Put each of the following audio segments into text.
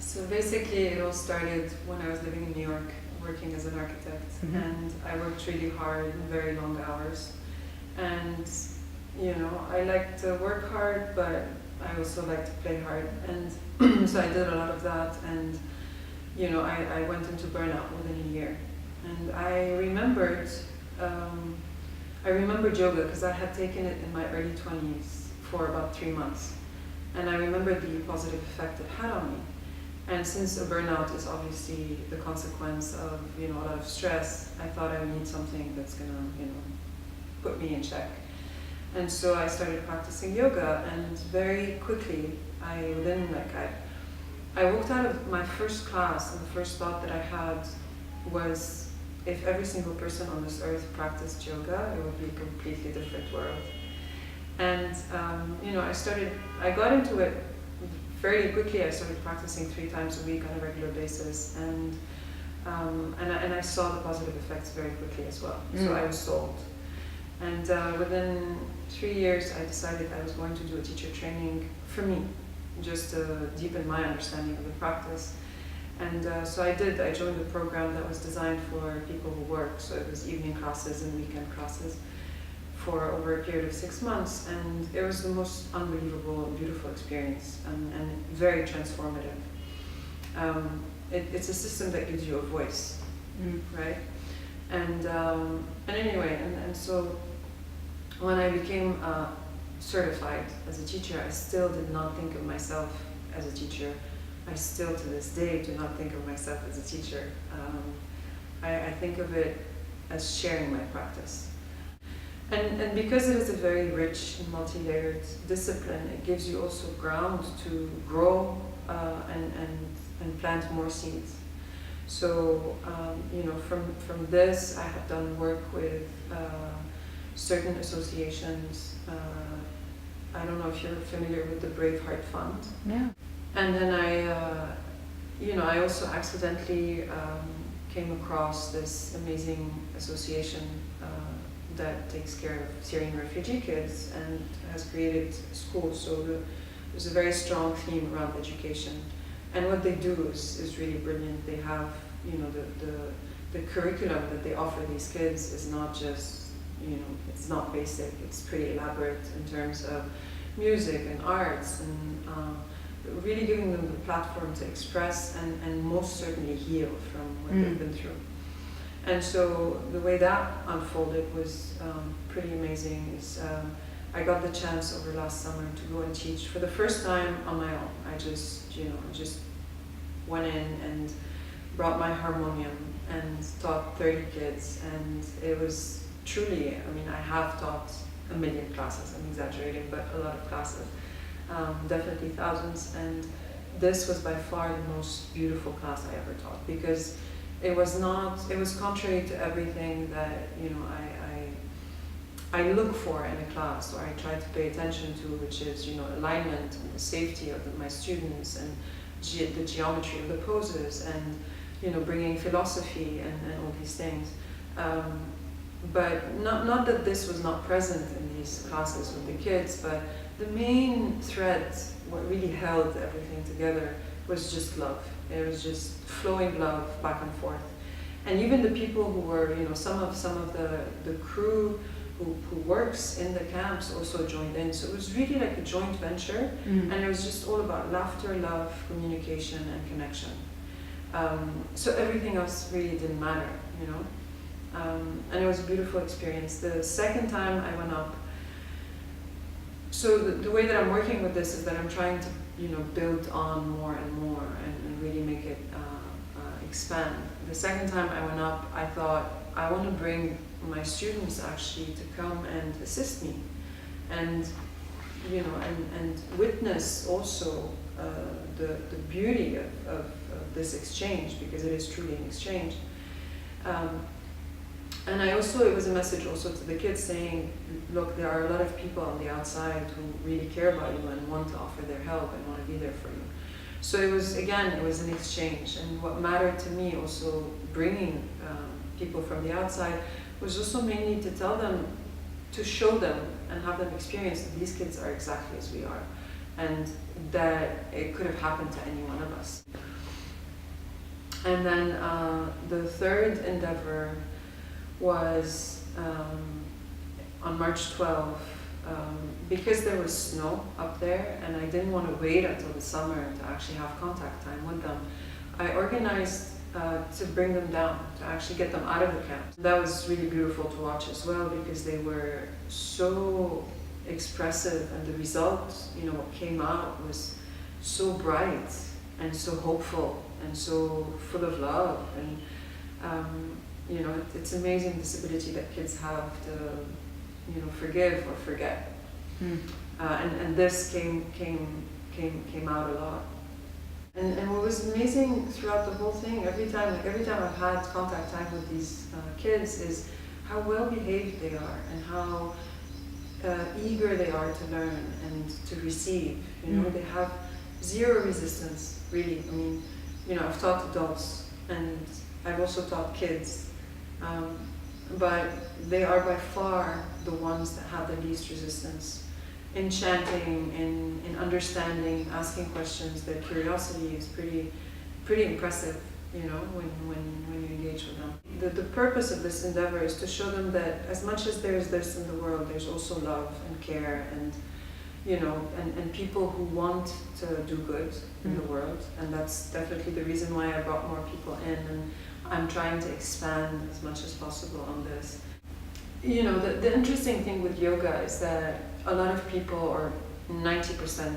So basically it all started when I was living in New York, working as an architect. And I worked really hard, very long hours. And I like to work hard, but I also like to play hard. And so I did a lot of that, and I went into burnout within a year. And I remembered yoga because I had taken it in my early 20s for about 3 months. And I remembered the positive effect it had on me. And since a burnout is obviously the consequence of a lot of stress, I thought I would need something that's gonna put me in check. And so I started practicing yoga, and very quickly I walked out of my first class, and the first thought that I had was, if every single person on this earth practiced yoga, it would be a completely different world. And I got into it fairly quickly. I started practicing 3 times a week on a regular basis, and I saw the positive effects very quickly as well. So I was sold. And within 3 years, I decided I was going to do a teacher training for me, just to deepen my understanding of the practice. And so I did. I joined a program that was designed for people who work. So it was evening classes and weekend classes for over a period of 6 months. And it was the most unbelievable and beautiful experience, and very transformative. It's a system that gives you a voice, right? And anyway, and so when I became certified as a teacher, I still did not think of myself as a teacher. I still, to this day, do not think of myself as a teacher. I think of it as sharing my practice. And because it is a very rich and multi-layered discipline, it gives you also ground to grow and plant more seeds. So, from this, I have done work with certain associations. I don't know if you're familiar with the Braveheart Fund. Yeah. And then I also accidentally came across this amazing association that takes care of Syrian refugee kids and has created schools. So there's a very strong theme around education. And what they do is really brilliant. They have, the curriculum that they offer these kids is not just, it's not basic. It's pretty elaborate in terms of music and arts, and really giving them the platform to express and most certainly heal from what they've been through. And so the way that unfolded was pretty amazing. I got the chance over last summer to go and teach for the first time on my own. I just went in and brought my harmonium and taught 30 kids, and it was truly, I have taught 1 million classes, I'm exaggerating, but a lot of classes, definitely thousands, and this was by far the most beautiful class I ever taught, because it was contrary to everything that I look for in a class, or I try to pay attention to, which is alignment and the safety of my students, and the geometry of the poses, and bringing philosophy and all these things. But not that this was not present in these classes with the kids, but the main thread, what really held everything together, was just love. It was just flowing love back and forth. And even the people who were, some of the crew who works in the camps also joined in. So it was really like a joint venture, and it was just all about laughter, love, communication, and connection. So everything else really didn't matter, and it was a beautiful experience. The second time I went up, so the way that I'm working with this is that I'm trying to, build on more and more, and really make it expand. The second time I went up, I thought, I want to bring my students actually to come and assist me, and and witness also the beauty of this exchange, because it is truly an exchange. And it was a message also to the kids saying, look, there are a lot of people on the outside who really care about you and want to offer their help and want to be there for you. So it was an exchange. And what mattered to me also, bringing people from the outside, was also mainly to tell them, to show them and have them experience that these kids are exactly as we are, and that it could have happened to any one of us. And then the third endeavor was on March 12th, because there was snow up there and I didn't want to wait until the summer to actually have contact time with them. I organized to bring them down, to actually get them out of the camp. That was really beautiful to watch as well, because they were so expressive, and the result, what came out was so bright and so hopeful and so full of love. And it's amazing this ability that kids have to forgive or forget. And this came out a lot. And what was amazing throughout the whole thing, every time I've had contact time with these kids, is how well behaved they are and how eager they are to learn and to receive. They have zero resistance, really. I mean, I've taught adults and I've also taught kids, but they are by far the ones that have the least resistance. In chanting, in understanding, asking questions, their curiosity is pretty impressive, when you engage with them. The purpose of this endeavor is to show them that as much as there's this in the world, there's also love and care and and people who want to do good in the world. And that's definitely the reason why I brought more people in, and I'm trying to expand as much as possible on this. The interesting thing with yoga is that a lot of people, or 90%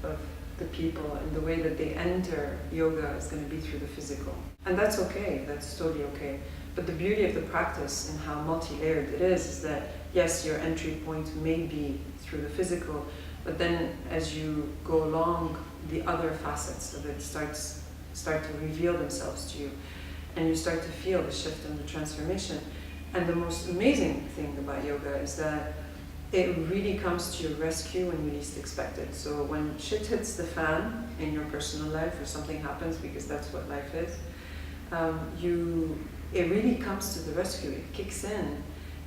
of the people, and the way that they enter yoga is going to be through the physical. And that's okay, that's totally okay. But the beauty of the practice and how multi-layered it is that yes, your entry point may be through the physical, but then as you go along, the other facets of it start to reveal themselves to you, and you start to feel the shift and the transformation. And the most amazing thing about yoga is that it really comes to your rescue when you least expect it. So when shit hits the fan in your personal life, or something happens, because that's what life is, it really comes to the rescue. It kicks in,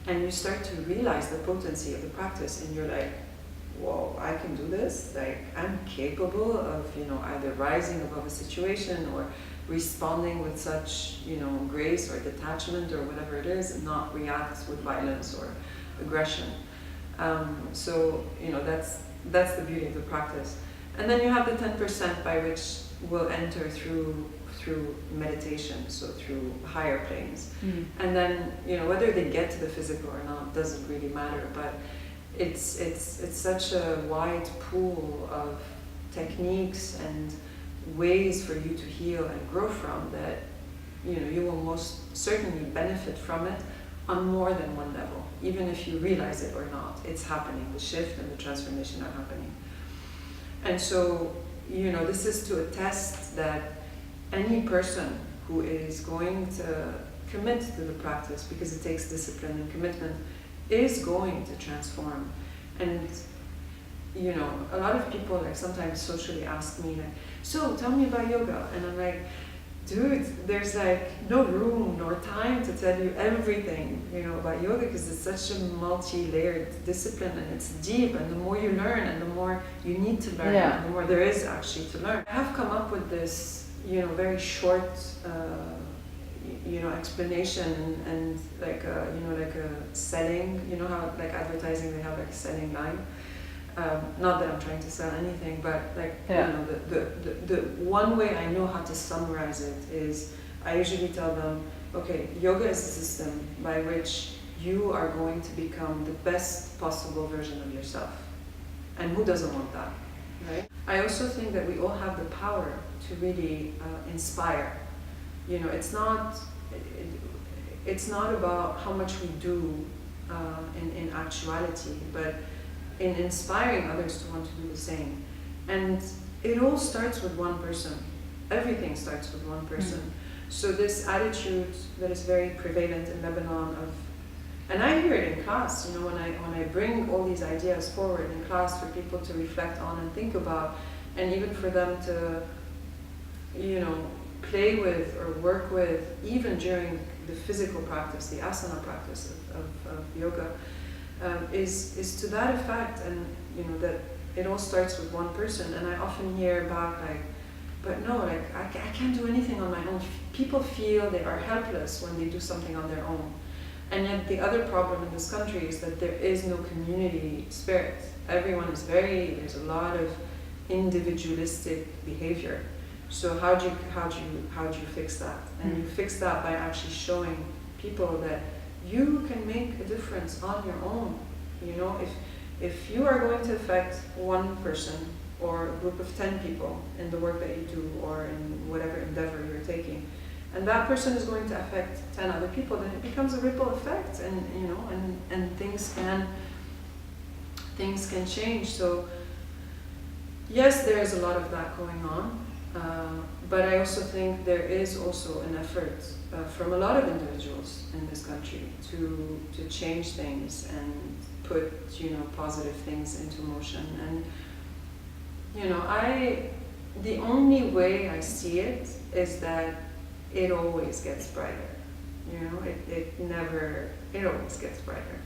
and you start to realize the potency of the practice, and you're like, whoa, I can do this. Like, I'm capable of, either rising above a situation or responding with such, grace or detachment or whatever it is, and not react with violence or aggression. So that's the beauty of the practice. And then you have the 10% by which we'll enter through meditation, so through higher planes. And then whether they get to the physical or not doesn't really matter, but it's such a wide pool of techniques and ways for you to heal and grow from that you will most certainly benefit from it on more than one level, even if you realize it or not. It's happening. The shift and the transformation are happening. And so this is to attest that any person who is going to commit to the practice, because it takes discipline and commitment, is going to transform. And a lot of people sometimes socially ask me so tell me about yoga, and I'm like, dude, there's no room nor time to tell you everything about yoga, because it's such a multi-layered discipline, and it's deep, and the more you learn and the more you need to learn, and the more there is actually to learn. I have come up with this very short explanation and like a setting, how advertising, they have a setting line. Not that I'm trying to sell anything, but the one way I know how to summarize it is I usually tell them, okay, yoga is a system by which you are going to become the best possible version of yourself. And who doesn't want that, right? I also think that we all have the power to really inspire. It's not about how much we do in actuality, but in inspiring others to want to do the same. And it all starts with one person. Everything starts with one person. So this attitude that is very prevalent in Lebanon and I hear it in class, when I bring all these ideas forward in class for people to reflect on and think about, and even for them to, play with or work with, even during the physical practice, the asana practice of yoga, is to that effect, and that it all starts with one person. And I often hear back But no, like I can't do anything on my own. People feel they are helpless when they do something on their own. And yet the other problem in this country is that there is no community spirit. Everyone is there's a lot of individualistic behavior. So how do you fix that? And you fix that by actually showing people that you can make a difference on your own. You know, if you are going to affect one person or a group of 10 people in the work that you do or in whatever endeavor you're taking, and that person is going to affect 10 other people, then it becomes a ripple effect, and you know, and things can change. So yes, there is a lot of that going on, but I also think there is also an effort from a lot of individuals in this country to change things and put, you know, positive things into motion. And you know, the only way I see it is that it always gets brighter. You know, it always gets brighter.